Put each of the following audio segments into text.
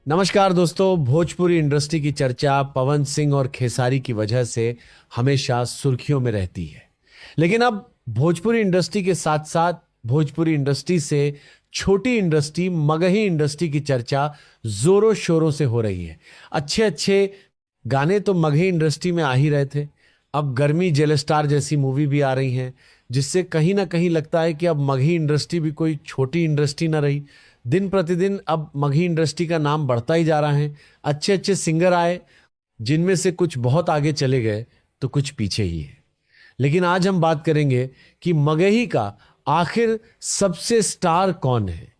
नमस्कार दोस्तों। भोजपुरी इंडस्ट्री की चर्चा पवन सिंह और खेसारी की वजह से हमेशा सुर्खियों में रहती है। लेकिन अब भोजपुरी इंडस्ट्री के साथ साथ भोजपुरी इंडस्ट्री से छोटी इंडस्ट्री मगही इंडस्ट्री की चर्चा जोरों शोरों से हो रही है। अच्छे अच्छे गाने तो मगही इंडस्ट्री में आ ही रहे थे, अब गर्मी जेल स्टार जैसी मूवी भी आ रही हैं, जिससे कहीं ना कहीं लगता है कि अब मगही इंडस्ट्री भी कोई छोटी इंडस्ट्री ना रही। दिन प्रतिदिन अब मगही इंडस्ट्री का नाम बढ़ता ही जा रहा है। अच्छे अच्छे सिंगर आए, जिनमें से कुछ बहुत आगे चले गए तो कुछ पीछे ही है। लेकिन आज हम बात करेंगे कि मगही का आखिर सबसे स्टार कौन है,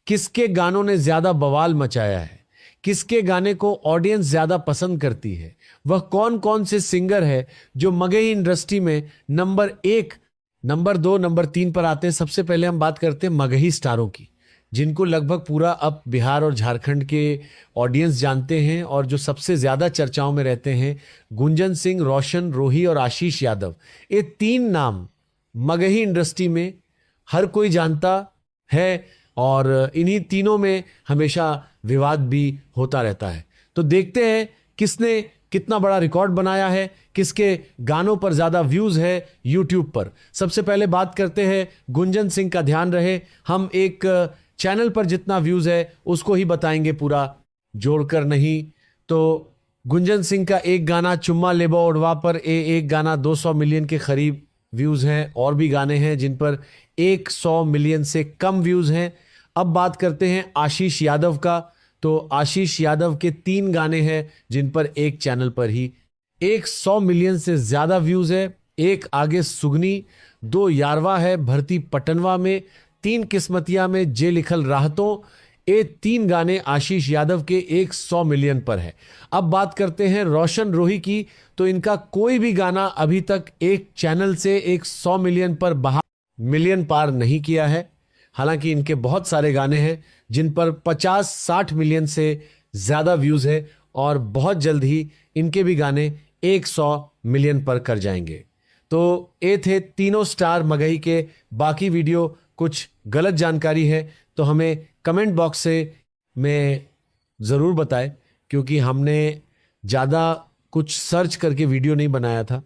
किसके गानों ने ज्यादा बवाल मचाया है, किसके गाने को ऑडियंस ज्यादा पसंद करती है, वह कौन कौन से सिंगर है जो मगही इंडस्ट्री में नंबर 1, नंबर 2, नंबर 3 पर आते हैं। सबसे पहले हम बात करते हैं मगही स्टारों की, जिनको लगभग पूरा अब बिहार और झारखंड के ऑडियंस जानते हैं और जो सबसे ज्यादा चर्चाओं में रहते हैं। गुंजन सिंह, रोशन, रोही और आशीष यादव, ये 3 नाम मगही इंडस्ट्री में हर कोई जानता है और इन्हीं तीनों में हमेशा विवाद भी होता रहता है। तो देखते हैं किसने कितना बड़ा रिकॉर्ड बनाया है, किसके गानों पर ज्यादा व्यूज है यूट्यूब पर। सबसे पहले बात करते हैं गुंजन सिंह का। ध्यान रहे, हम एक चैनल पर जितना व्यूज है उसको ही बताएंगे, पूरा जोड़कर नहीं। तो गुंजन सिंह का एक गाना चुम्मा लेबा ओढ़वा पर एक गाना 200 मिलियन के करीब व्यूज हैं, और भी गाने हैं जिन पर 100 मिलियन से कम व्यूज हैं। अब बात करते हैं आशीष यादव का। तो आशीष यादव के 3 गाने हैं जिन पर एक चैनल पर ही 100 मिलियन से ज्यादा व्यूज है। एक आगे सुगनी, 2 यारवा है भरती पटनवा में, 3 किस्मतिया में जे लिखल राहतों। ये 3 गाने आशीष यादव के 100 मिलियन पर है। अब बात करते हैं रोशन रोही की। तो इनका कोई भी गाना अभी तक एक चैनल से 100 मिलियन पर मिलियन पार नहीं किया है। हालांकि इनके बहुत सारे गाने हैं जिन पर 50-60 मिलियन से ज्यादा व्यूज है, और बहुत जल्द ही इनके भी गाने 100 मिलियन पर कर जाएंगे। तो ये थे तीनों स्टार मगही के। बाकी वीडियो कुछ गलत जानकारी है तो हमें कमेंट बॉक्स से में ज़रूर बताएं, क्योंकि हमने ज़्यादा कुछ सर्च करके वीडियो नहीं बनाया था।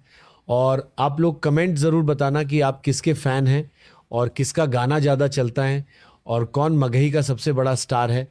और आप लोग कमेंट ज़रूर बताना कि आप किसके फ़ैन हैं और किसका गाना ज़्यादा चलता है और कौन मगही का सबसे बड़ा स्टार है।